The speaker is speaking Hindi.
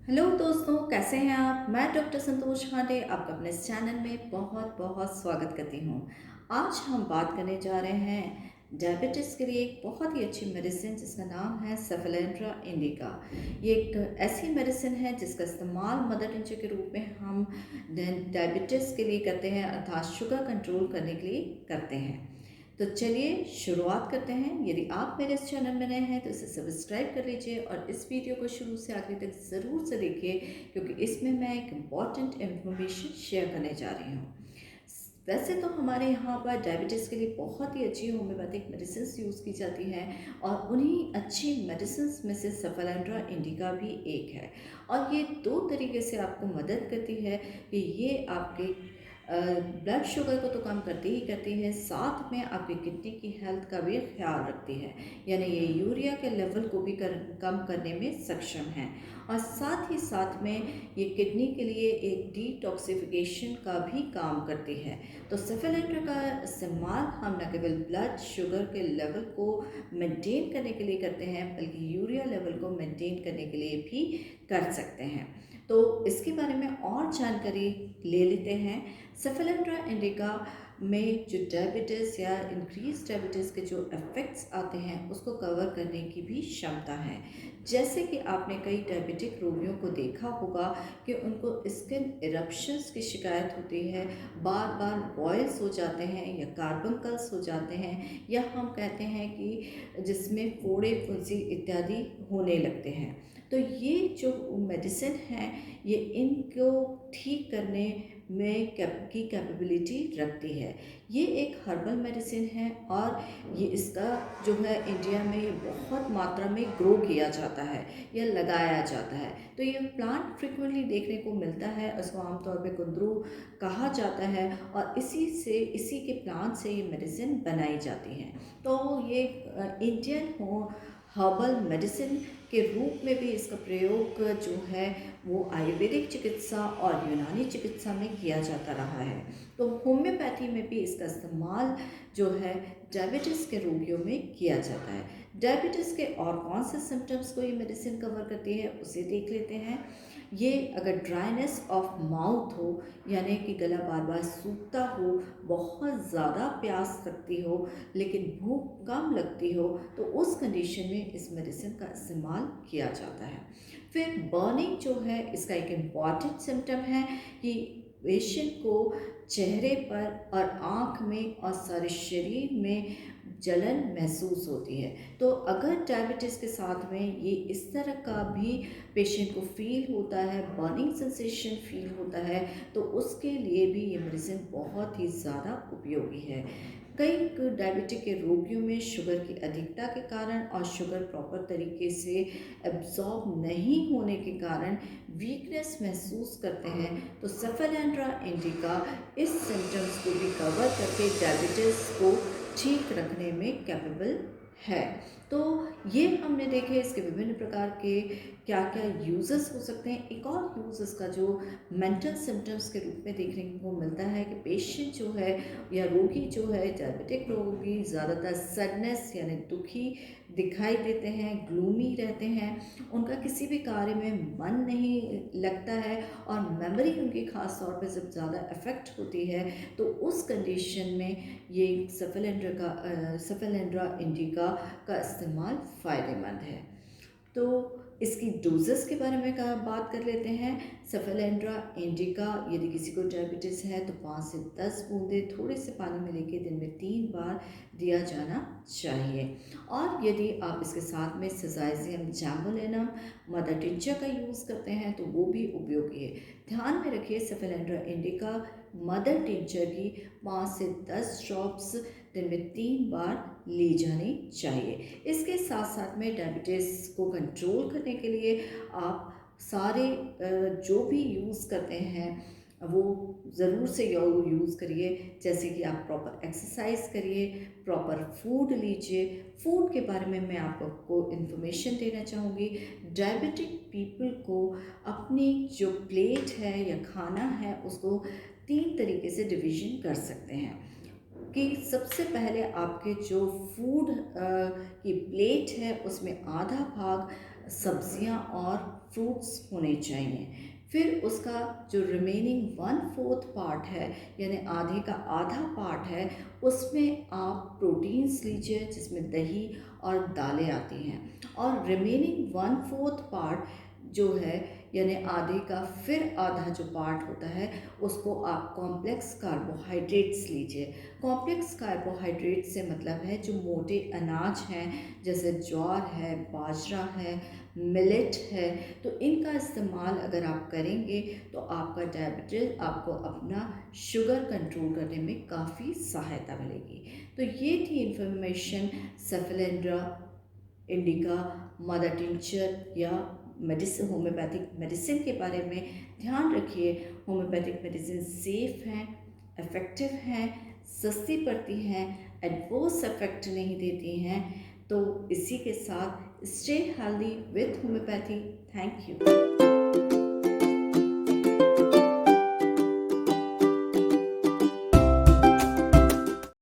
हेलो दोस्तों, कैसे हैं आप। मैं डॉक्टर संतोष पांडे आपका अपने इस चैनल में बहुत बहुत स्वागत करती हूँ। आज हम बात करने जा रहे हैं डायबिटीज़ के लिए एक बहुत ही अच्छी मेडिसिन जिसका नाम है सेफेलेंड्रा इंडिका। ये एक ऐसी मेडिसिन है जिसका इस्तेमाल मदर टिंचर के रूप में हम डायबिटीज़ के लिए करते हैं, अर्थात शुगर कंट्रोल करने के लिए करते हैं। तो चलिए शुरुआत करते हैं। यदि आप मेरे इस चैनल में नए हैं तो इसे सब्सक्राइब कर लीजिए और इस वीडियो को शुरू से आखिर तक ज़रूर से देखिए, क्योंकि इसमें मैं एक इम्पॉर्टेंट इन्फॉर्मेशन शेयर करने जा रही हूँ। वैसे तो हमारे यहाँ पर डायबिटीज़ के लिए बहुत ही अच्छी होम्योपैथिक मेडिसिन यूज़ की जाती हैं और उन्हीं अच्छी मेडिसिन में से सेफेलेंड्रा इंडिका भी एक है। और ये दो तरीके से आपको मदद करती है कि ये आपके ब्लड शुगर को तो कम करती ही करती है, साथ में आपकी किडनी की हेल्थ का भी ख्याल रखती है। यानी ये यूरिया के लेवल को भी कम करने में सक्षम है और साथ ही साथ में ये किडनी के लिए एक डिटॉक्सिफिकेशन का भी काम करती है। तो सेफेलेंड्रा का इस्तेमाल हम न केवल ब्लड शुगर के लेवल को मेंटेन करने के लिए करते हैं, बल्कि यूरिया लेवल को मेंटेन करने के लिए भी कर सकते हैं। तो इसके बारे में और जानकारी ले लेते हैं। सेफेलेंड्रा इंडिका में जो डायबिटीज़ या इंक्रीज डायबिटीज़ के जो इफ़ेक्ट्स आते हैं उसको कवर करने की भी क्षमता है। जैसे कि आपने कई डायबिटिक रोगियों को देखा होगा कि उनको स्किन इरप्शंस की शिकायत होती है, बार बार बॉयल्स हो जाते हैं या कार्बंकल्स हो जाते हैं, या हम कहते हैं कि जिसमें फोड़े फुंसी इत्यादि होने लगते हैं। तो ये जो मेडिसिन है ये इनको ठीक करने में की कैपेबिलिटी रखती है। ये एक हर्बल मेडिसिन है और ये इसका जो है इंडिया में ये बहुत मात्रा में ग्रो किया जाता है या लगाया जाता है। तो ये प्लांट फ्रिक्वेंटली देखने को मिलता है, उसको आमतौर पे कुंदरू कहा जाता है और इसी के प्लांट से ये मेडिसिन बनाई जाती है। तो ये इंडियन हो हर्बल मेडिसिन के रूप में भी इसका प्रयोग जो है वो आयुर्वेदिक चिकित्सा और यूनानी चिकित्सा में किया जाता रहा है। तो होम्योपैथी में भी इसका इस्तेमाल जो है डायबिटीज़ के रोगियों में किया जाता है। डायबिटीज़ के और कौन से सिम्टम्स को ये मेडिसिन कवर करती है उसे देख लेते हैं। ये अगर ड्राइनेस ऑफ माउथ हो, यानी कि गला बार बार सूखता हो, बहुत ज़्यादा प्यास लगती हो लेकिन भूख कम लगती हो, तो उस कंडीशन में इस मेडिसिन का इस्तेमाल किया जाता है। फिर बर्निंग जो है इसका एक इम्पॉर्टेंट सिम्टम है कि पेशेंट को चेहरे पर और आँख में और सारे शरीर में जलन महसूस होती है। तो अगर डायबिटीज़ के साथ में ये इस तरह का भी पेशेंट को फील होता है, बर्निंग सेंसेशन फील होता है, तो उसके लिए भी ये मेडिसिन बहुत ही ज़्यादा उपयोगी है। कई डायबिटिक के रोगियों में शुगर की अधिकता के कारण और शुगर प्रॉपर तरीके से एब्जॉर्ब नहीं होने के कारण वीकनेस महसूस करते हैं। तो सेफेलेंड्रा इंडिका इस सिम्टम्स को भी कवर करके डायबिटीज़ को ठीक रखने में कैपेबल है। तो ये हमने देखे इसके विभिन्न प्रकार के क्या क्या यूजेस हो सकते हैं। एक और यूज़ इसका जो मेंटल सिम्टम्स के रूप में देखने को मिलता है कि पेशेंट जो है या रोगी जो है, डायबिटिक रोगी ज़्यादातर सैडनेस यानी दुखी दिखाई देते हैं, ग्लूमी रहते हैं, उनका किसी भी कार्य में मन नहीं लगता है और मेमोरी उनकी ख़ास तौर पे जब ज़्यादा अफेक्ट होती है, तो उस कंडीशन में ये सेफेलेंड्रा इंडिका का इस्तेमाल फ़ायदेमंद है। तो इसकी डोजेस के बारे में बात कर लेते हैं। सेफेलेंड्रा इंडिका यदि किसी को डायबिटीज़ है तो 5 से 10 बूंदें थोड़े से पानी में लेके दिन में 3 बार दिया जाना चाहिए। और यदि आप इसके साथ में सिज़ाइजियम जैम्बोलिनम मदर टिंचर का यूज़ करते हैं तो वो भी उपयोगी है। ध्यान में रखिए सेफेलेंड्रा इंडिका मदर टिंचर की 5 से 10 ड्रॉप्स दिन में 3 बार ली जानी चाहिए। इसके साथ साथ में डायबिटीज़ को कंट्रोल करने के लिए आप सारे जो भी यूज़ करते हैं वो ज़रूर से यूज़ करिए। जैसे कि आप प्रॉपर एक्सरसाइज करिए, प्रॉपर फूड लीजिए। फूड के बारे में मैं आपको इन्फॉर्मेशन देना चाहूँगी। डायबिटिक पीपल को अपनी जो प्लेट है या खाना है उसको 3 तरीके से डिवीज़न कर सकते हैं। कि सबसे पहले आपके जो फूड की प्लेट है उसमें आधा भाग सब्जियां और फ्रूट्स होने चाहिए। फिर उसका जो रिमेनिंग 1/4 पार्ट है, यानी आधे का आधा पार्ट है, उसमें आप प्रोटीन्स लीजिए जिसमें दही और दालें आती हैं। और रिमेनिंग 1/4 पार्ट जो है, यानी आधे का फिर आधा जो पार्ट होता है, उसको आप कॉम्प्लेक्स कार्बोहाइड्रेट्स लीजिए। कॉम्प्लेक्स कार्बोहाइड्रेट से मतलब है जो मोटे अनाज हैं, जैसे ज्वार है, बाजरा है, मिलेट है। तो इनका इस्तेमाल अगर आप करेंगे तो आपका डायबिटीज़, आपको अपना शुगर कंट्रोल करने में काफ़ी सहायता मिलेगी। तो ये थी इन्फॉर्मेशन सेफेलेंड्रा इंडिका मदर टिंचर या मेडिसिन, होम्योपैथिक मेडिसिन के बारे में। ध्यान रखिए, होम्योपैथिक मेडिसिन सेफ़ हैं, इफ़ेक्टिव हैं, सस्ती पड़ती हैं, एडवर्स इफेक्ट नहीं देती हैं। तो इसी के साथ stay healthy with homeopathy. Thank you.